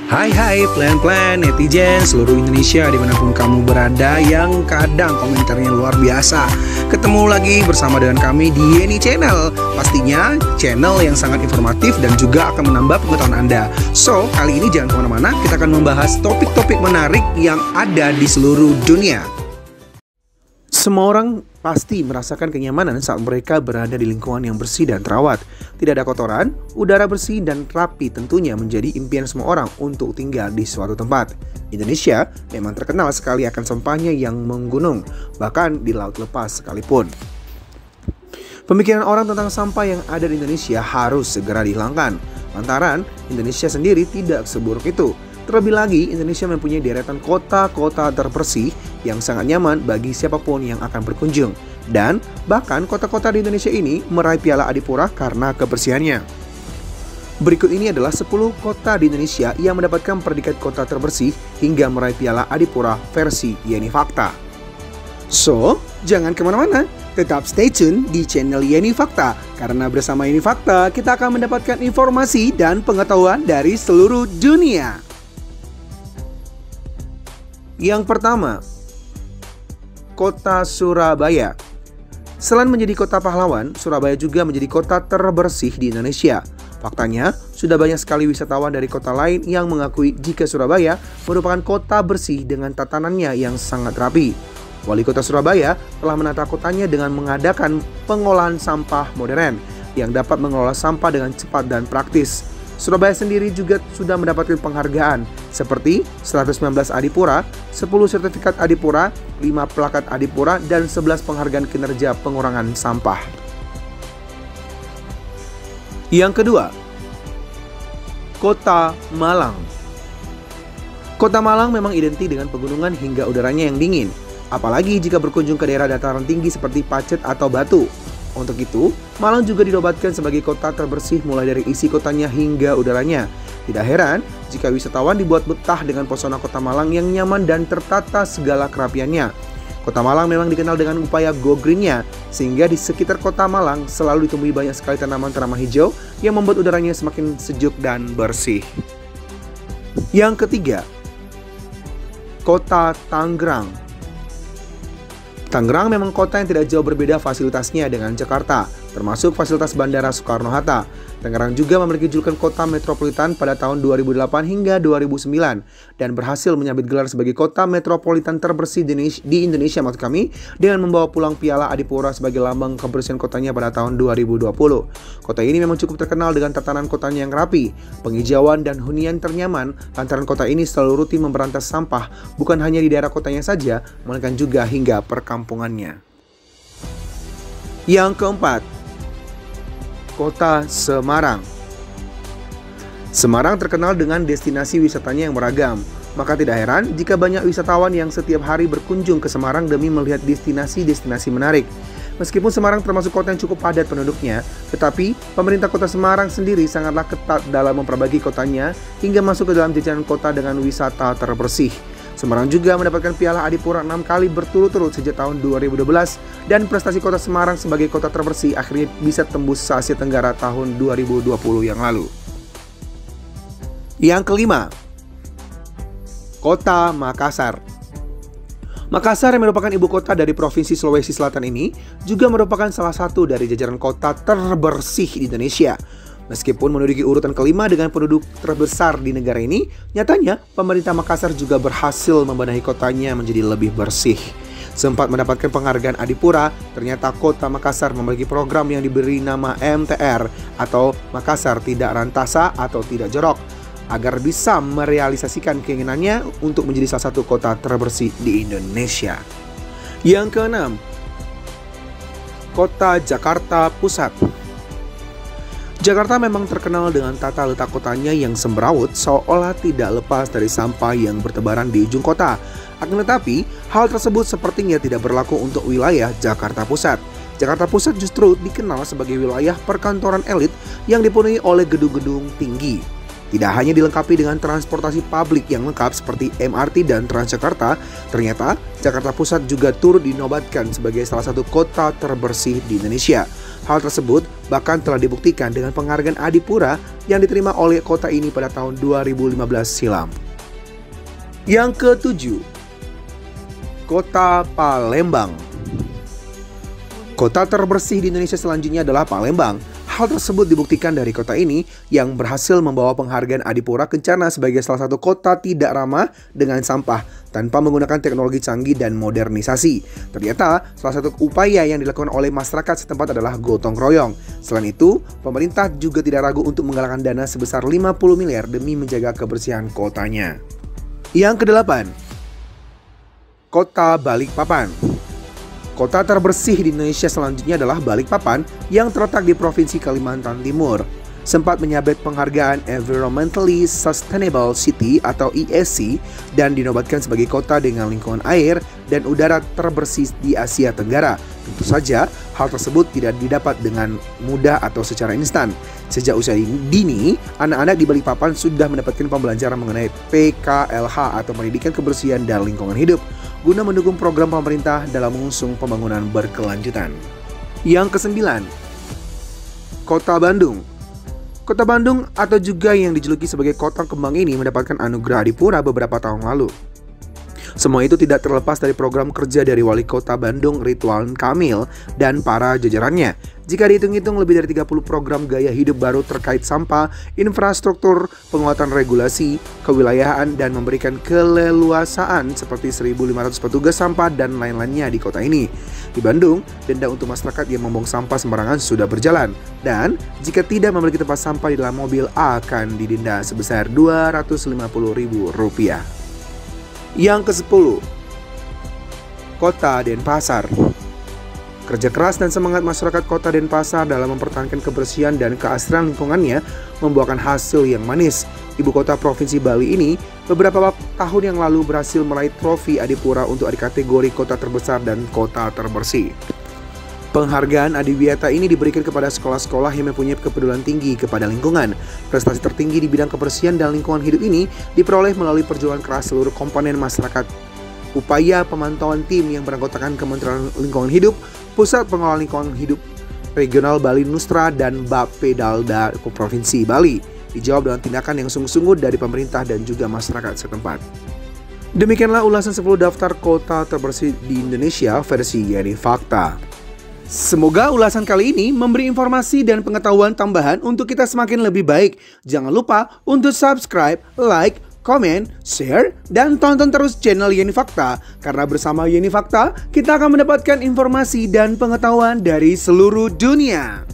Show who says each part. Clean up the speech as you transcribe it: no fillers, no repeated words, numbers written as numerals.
Speaker 1: Hai plan-plan netizen seluruh Indonesia dimanapun kamu berada yang kadang komentarnya luar biasa. Ketemu lagi bersama dengan kami di Yeni Channel. Pastinya channel yang sangat informatif dan juga akan menambah pengetahuan Anda. So, kali ini jangan kemana-mana, kita akan membahas topik-topik menarik yang ada di seluruh dunia. Semua orang pasti merasakan kenyamanan saat mereka berada di lingkungan yang bersih dan terawat. Tidak ada kotoran, udara bersih dan rapi tentunya menjadi impian semua orang untuk tinggal di suatu tempat. Indonesia memang terkenal sekali akan sampahnya yang menggunung, bahkan di laut lepas sekalipun. Pemikiran orang tentang sampah yang ada di Indonesia harus segera dihilangkan, lantaran Indonesia sendiri tidak seburuk itu. Terlebih lagi, Indonesia mempunyai deretan kota-kota terbersih yang sangat nyaman bagi siapapun yang akan berkunjung. Dan bahkan kota-kota di Indonesia ini meraih piala Adipura karena kebersihannya. Berikut ini adalah 10 kota di Indonesia yang mendapatkan predikat kota terbersih hingga meraih piala Adipura versi Yeni Fakta. So, jangan kemana-mana, tetap stay tune di channel Yeni Fakta. Karena bersama Yeni Fakta, kita akan mendapatkan informasi dan pengetahuan dari seluruh dunia. Yang pertama, Kota Surabaya. Selain menjadi kota pahlawan, Surabaya juga menjadi kota terbersih di Indonesia. Faktanya, sudah banyak sekali wisatawan dari kota lain yang mengakui jika Surabaya merupakan kota bersih dengan tatanannya yang sangat rapi. Wali Kota Surabaya telah menata kotanya dengan mengadakan pengolahan sampah modern yang dapat mengelola sampah dengan cepat dan praktis. Surabaya sendiri juga sudah mendapatkan penghargaan seperti 119 Adipura, 10 sertifikat Adipura, 5 plakat Adipura, dan 11 penghargaan kinerja pengurangan sampah. Yang kedua, Kota Malang. Kota Malang memang identik dengan pegunungan hingga udaranya yang dingin, apalagi jika berkunjung ke daerah dataran tinggi seperti Pacet atau Batu. Untuk itu, Malang juga dinobatkan sebagai kota terbersih mulai dari isi kotanya hingga udaranya. Tidak heran jika wisatawan dibuat betah dengan pesona kota Malang yang nyaman dan tertata segala kerapiannya. Kota Malang memang dikenal dengan upaya go green-nya, sehingga di sekitar kota Malang selalu ditemui banyak sekali tanaman-tanaman hijau yang membuat udaranya semakin sejuk dan bersih. Yang ketiga, Kota Tangerang. Tangerang memang kota yang tidak jauh berbeda fasilitasnya dengan Jakarta, termasuk fasilitas Bandara Soekarno-Hatta. Tangerang juga memiliki julukan kota metropolitan pada tahun 2008 hingga 2009 dan berhasil menyabet gelar sebagai kota metropolitan terbersih di Indonesia dengan membawa pulang piala Adipura sebagai lambang kebersihan kotanya pada tahun 2020. Kota ini memang cukup terkenal dengan tatanan kotanya yang rapi, penghijauan dan hunian ternyaman lantaran kota ini selalu rutin memberantas sampah bukan hanya di daerah kotanya saja, melainkan juga hingga perkampungannya. Yang keempat, Kota Semarang. Semarang terkenal dengan destinasi wisatanya yang beragam. Maka tidak heran jika banyak wisatawan yang setiap hari berkunjung ke Semarang demi melihat destinasi-destinasi menarik. Meskipun Semarang termasuk kota yang cukup padat penduduknya, tetapi pemerintah kota Semarang sendiri sangatlah ketat dalam memperbagi kotanya hingga masuk ke dalam jajaran kota dengan wisata terbersih. Semarang juga mendapatkan piala Adipura 6 kali berturut-turut sejak tahun 2012 dan prestasi kota Semarang sebagai kota terbersih akhirnya bisa tembus se Asia Tenggara tahun 2020 yang lalu. Yang kelima, Kota Makassar. Makassar yang merupakan ibu kota dari Provinsi Sulawesi Selatan ini juga merupakan salah satu dari jajaran kota terbersih di Indonesia. Meskipun menduduki urutan kelima dengan penduduk terbesar di negara ini, nyatanya pemerintah Makassar juga berhasil membenahi kotanya menjadi lebih bersih. Sempat mendapatkan penghargaan Adipura, ternyata kota Makassar memiliki program yang diberi nama MTR atau Makassar Tidak Rantasa atau Tidak Jorok, agar bisa merealisasikan keinginannya untuk menjadi salah satu kota terbersih di Indonesia. Yang keenam, Kota Jakarta Pusat. Jakarta memang terkenal dengan tata letak kotanya yang semrawut seolah tidak lepas dari sampah yang bertebaran di ujung kota. Akan tetapi, hal tersebut sepertinya tidak berlaku untuk wilayah Jakarta Pusat. Jakarta Pusat justru dikenal sebagai wilayah perkantoran elit yang dipenuhi oleh gedung-gedung tinggi. Tidak hanya dilengkapi dengan transportasi publik yang lengkap seperti MRT dan Transjakarta, ternyata Jakarta Pusat juga turut dinobatkan sebagai salah satu kota terbersih di Indonesia. Hal tersebut bahkan telah dibuktikan dengan penghargaan Adipura yang diterima oleh kota ini pada tahun 2015 silam. Yang ketujuh, Kota Palembang. Kota terbersih di Indonesia selanjutnya adalah Palembang. Hal tersebut dibuktikan dari kota ini yang berhasil membawa penghargaan Adipura Kencana sebagai salah satu kota tidak ramah dengan sampah tanpa menggunakan teknologi canggih dan modernisasi. Ternyata salah satu upaya yang dilakukan oleh masyarakat setempat adalah gotong royong. Selain itu, pemerintah juga tidak ragu untuk menggalakkan dana sebesar 50 miliar demi menjaga kebersihan kotanya. Yang kedelapan, Kota Balikpapan. Kota terbersih di Indonesia selanjutnya adalah Balikpapan yang terletak di Provinsi Kalimantan Timur. Sempat menyabet penghargaan Environmentally Sustainable City atau ESC dan dinobatkan sebagai kota dengan lingkungan air dan udara terbersih di Asia Tenggara. Tentu saja, hal tersebut tidak didapat dengan mudah atau secara instan. Sejak usia dini, anak-anak di Balikpapan sudah mendapatkan pembelajaran mengenai PKLH atau Pendidikan Kebersihan dan Lingkungan Hidup guna mendukung program pemerintah dalam mengusung pembangunan berkelanjutan. Yang kesembilan, Kota Bandung. Kota Bandung atau juga yang dijuluki sebagai Kota Kembang ini mendapatkan anugerah Adipura beberapa tahun lalu. Semua itu tidak terlepas dari program kerja dari Wali Kota Bandung Ridwan Kamil dan para jajarannya. Jika dihitung-hitung lebih dari 30 program gaya hidup baru terkait sampah, infrastruktur, penguatan regulasi, kewilayahan, dan memberikan keleluasaan seperti 1.500 petugas sampah dan lain-lainnya di kota ini. Di Bandung, denda untuk masyarakat yang membuang sampah sembarangan sudah berjalan. Dan jika tidak memiliki tempat sampah di dalam mobil akan didenda sebesar Rp250.000. Yang ke-10, Kota Denpasar. Kerja keras dan semangat masyarakat Kota Denpasar dalam mempertahankan kebersihan dan keasrian lingkungannya membuahkan hasil yang manis. Ibu kota Provinsi Bali ini beberapa tahun yang lalu berhasil meraih trofi Adipura untuk kategori kota terbesar dan kota terbersih. Penghargaan Adiwiyata ini diberikan kepada sekolah-sekolah yang mempunyai kepedulian tinggi kepada lingkungan. Prestasi tertinggi di bidang kebersihan dan lingkungan hidup ini diperoleh melalui perjuangan keras seluruh komponen masyarakat. Upaya pemantauan tim yang beranggotakan Kementerian Lingkungan Hidup, Pusat Pengelolaan Lingkungan Hidup Regional Bali Nusra dan Bapedalda Provinsi Bali dijawab dengan tindakan yang sungguh-sungguh dari pemerintah dan juga masyarakat setempat. Demikianlah ulasan 10 daftar kota terbersih di Indonesia versi Yeni Fakta. Semoga ulasan kali ini memberi informasi dan pengetahuan tambahan untuk kita semakin lebih baik. Jangan lupa untuk subscribe, like, komen, share, dan tonton terus channel Yeni Fakta. Karena bersama Yeni Fakta, kita akan mendapatkan informasi dan pengetahuan dari seluruh dunia.